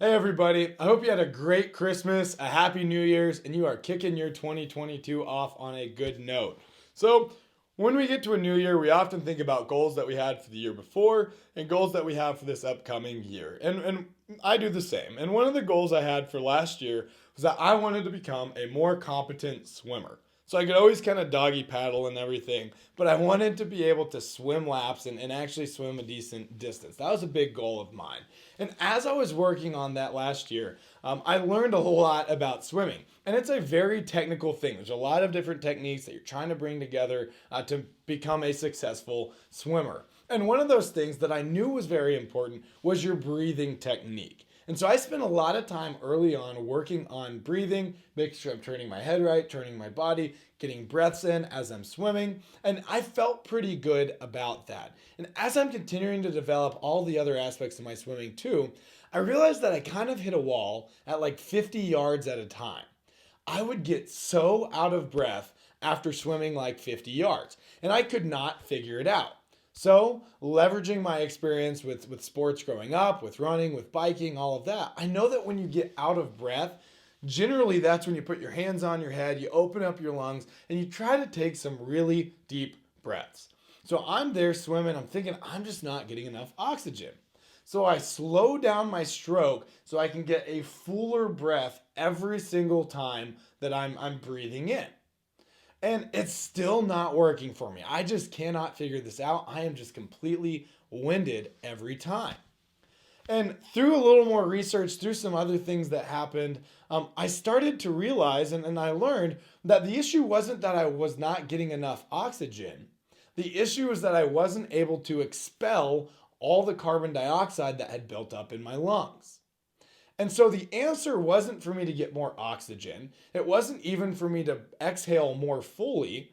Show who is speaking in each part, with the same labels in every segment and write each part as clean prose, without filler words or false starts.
Speaker 1: Hey everybody, I hope you had a great Christmas, a happy New Year's, and you are kicking your 2022 off on a good note. So, when we get to a new year, we often think about goals that we had for the year before and goals that we have for this upcoming year. And I do the same. And one of the goals I had for last year was that I wanted to become a more competent swimmer. So I could always kind of doggy paddle and everything, but I wanted to be able to swim laps and actually swim a decent distance. That was a big goal of mine. And as I was working on that last year, I learned a whole lot about swimming. And it's a very technical thing. There's a lot of different techniques that you're trying to bring together to become a successful swimmer. And one of those things that I knew was very important was your breathing technique. And so I spent a lot of time early on working on breathing, making sure I'm turning my head right, turning my body, getting breaths in as I'm swimming. And I felt pretty good about that. And as I'm continuing to develop all the other aspects of my swimming too, I realized that I kind of hit a wall at like 50 yards at a time. I would get so out of breath after swimming like 50 yards, and I could not figure it out. So, leveraging my experience with sports growing up, with running, with biking, all of that, I know that when you get out of breath, generally that's when you put your hands on your head, you open up your lungs, and you try to take some really deep breaths. So, I'm there swimming, I'm thinking I'm just not getting enough oxygen. So, I slow down my stroke so I can get a fuller breath every single time that I'm breathing in. And it's still not working for me. I just cannot figure this out. I am just completely winded every time. And through a little more research, through some other things that happened, I started to realize and I learned that the issue wasn't that I was not getting enough oxygen. The issue is that I wasn't able to expel all the carbon dioxide that had built up in my lungs. And so the answer wasn't for me to get more oxygen. It wasn't even for me to exhale more fully.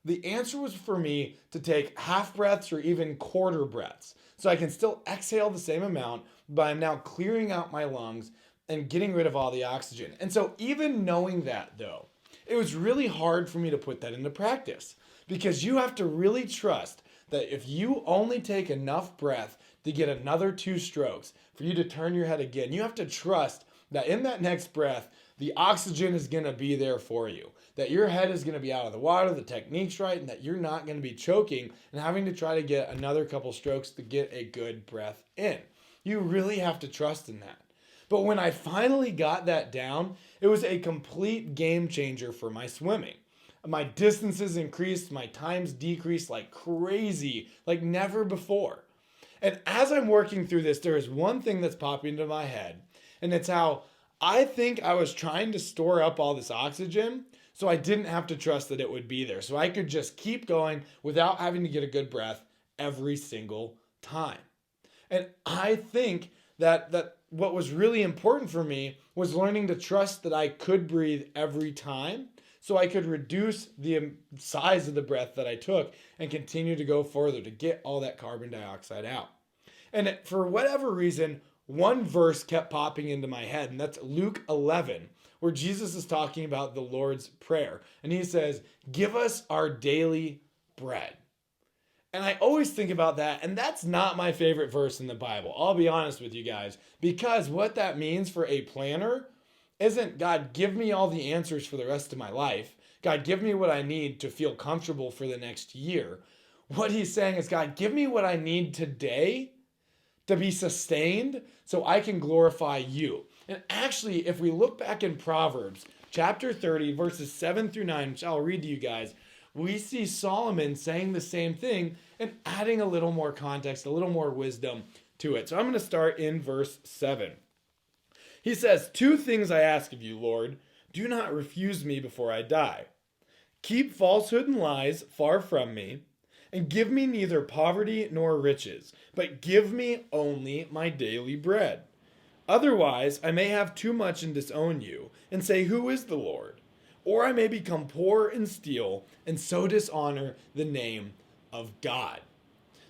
Speaker 1: The answer was for me to take half breaths or even quarter breaths. So I can still exhale the same amount, but I'm now clearing out my lungs and getting rid of all the oxygen. And so even knowing that though, it was really hard for me to put that into practice because you have to really trust that if you only take enough breath to get another two strokes, for you to turn your head again, you have to trust that in that next breath, the oxygen is going to be there for you. That your head is going to be out of the water, the technique's right, and that you're not going to be choking and having to try to get another couple strokes to get a good breath in. You really have to trust in that. But when I finally got that down, it was a complete game changer for my swimming. My distances increased, my times decreased like crazy, like never before. And as I'm working through this, there is one thing that's popping into my head, and it's how I think I was trying to store up all this oxygen so I didn't have to trust that it would be there. So I could just keep going without having to get a good breath every single time. And I think that what was really important for me was learning to trust that I could breathe every time so I could reduce the size of the breath that I took and continue to go further to get all that carbon dioxide out. And for whatever reason, one verse kept popping into my head, and that's Luke 11, where Jesus is talking about the Lord's Prayer. And he says, "Give us our daily bread." And I always think about that, and that's not my favorite verse in the Bible. I'll be honest with you guys, because what that means for a planner isn't God, give me all the answers for the rest of my life. God, give me what I need to feel comfortable for the next year. What he's saying is, God, give me what I need today to be sustained so I can glorify you. And actually, if we look back in Proverbs chapter 30, verses 7 through 9, which I'll read to you guys, we see Solomon saying the same thing and adding a little more context, a little more wisdom to it. So I'm going to start in verse 7. He says, "Two things I ask of you, Lord. Do not refuse me before I die. Keep falsehood and lies far from me, and give me neither poverty nor riches, but give me only my daily bread. Otherwise, I may have too much and disown you, and say, 'Who is the Lord?' Or I may become poor and steal, and so dishonor the name of God."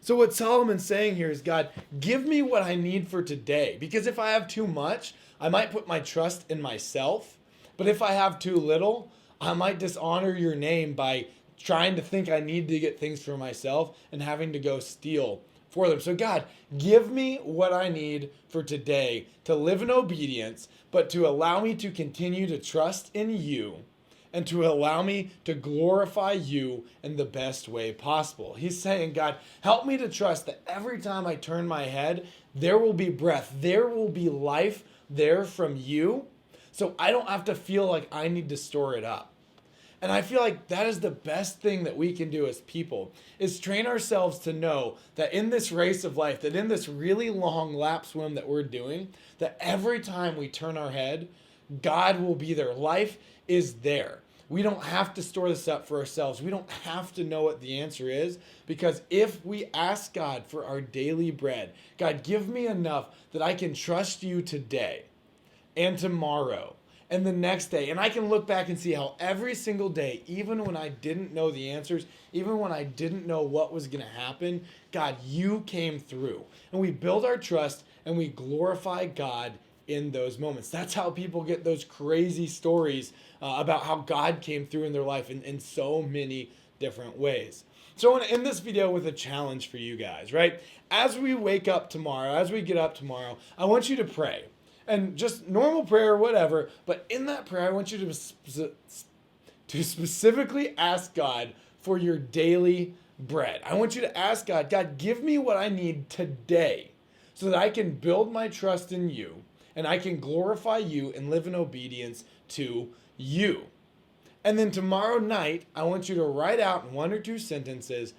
Speaker 1: So what Solomon's saying here is, God, give me what I need for today. Because if I have too much, I might put my trust in myself. But if I have too little, I might dishonor your name by trying to think I need to get things for myself and having to go steal for them. So God, give me what I need for today to live in obedience, but to allow me to continue to trust in you and to allow me to glorify you in the best way possible. He's saying, God, help me to trust that every time I turn my head, there will be breath, there will be life there from you. So I don't have to feel like I need to store it up. And I feel like that is the best thing that we can do as people is train ourselves to know that in this race of life, that in this really long lap swim that we're doing, that every time we turn our head, God will be there. Life is there. We don't have to store this up for ourselves. We don't have to know what the answer is, because if we ask God for our daily bread, God, give me enough that I can trust you today and tomorrow and the next day. And I can look back and see how every single day, even when I didn't know the answers, even when I didn't know what was going to happen, God, you came through. And we build our trust and we glorify God in those moments. That's how people get those crazy stories about how God came through in their life in so many different ways. So I want to end this video with a challenge for you guys, right? As we wake up tomorrow, as we get up tomorrow, I want you to pray. And just normal prayer, whatever. But in that prayer, I want you to specifically ask God for your daily bread. I want you to ask God, God, give me what I need today so that I can build my trust in you and I can glorify you and live in obedience to you. And then tomorrow night, I want you to write out in 1 or 2 sentences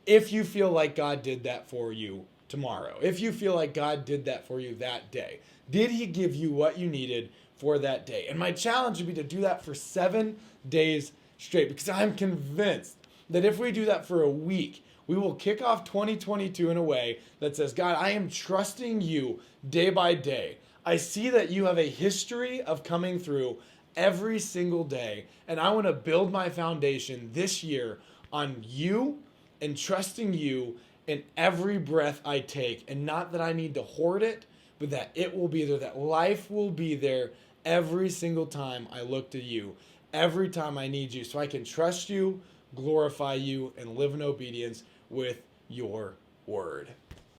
Speaker 1: if you feel like God did that for you tomorrow. If you feel like God did that for you that day. Did he give you what you needed for that day? And my challenge would be to do that for 7 days straight, because I'm convinced that if we do that for a week, we will kick off 2022 in a way that says, God, I am trusting you day by day. I see that you have a history of coming through every single day, and I want to build my foundation this year on you and trusting you in every breath I take. And not that I need to hoard it, but that it will be there, that life will be there every single time I look to you, every time I need you, so I can trust you, glorify you, and live in obedience with your word.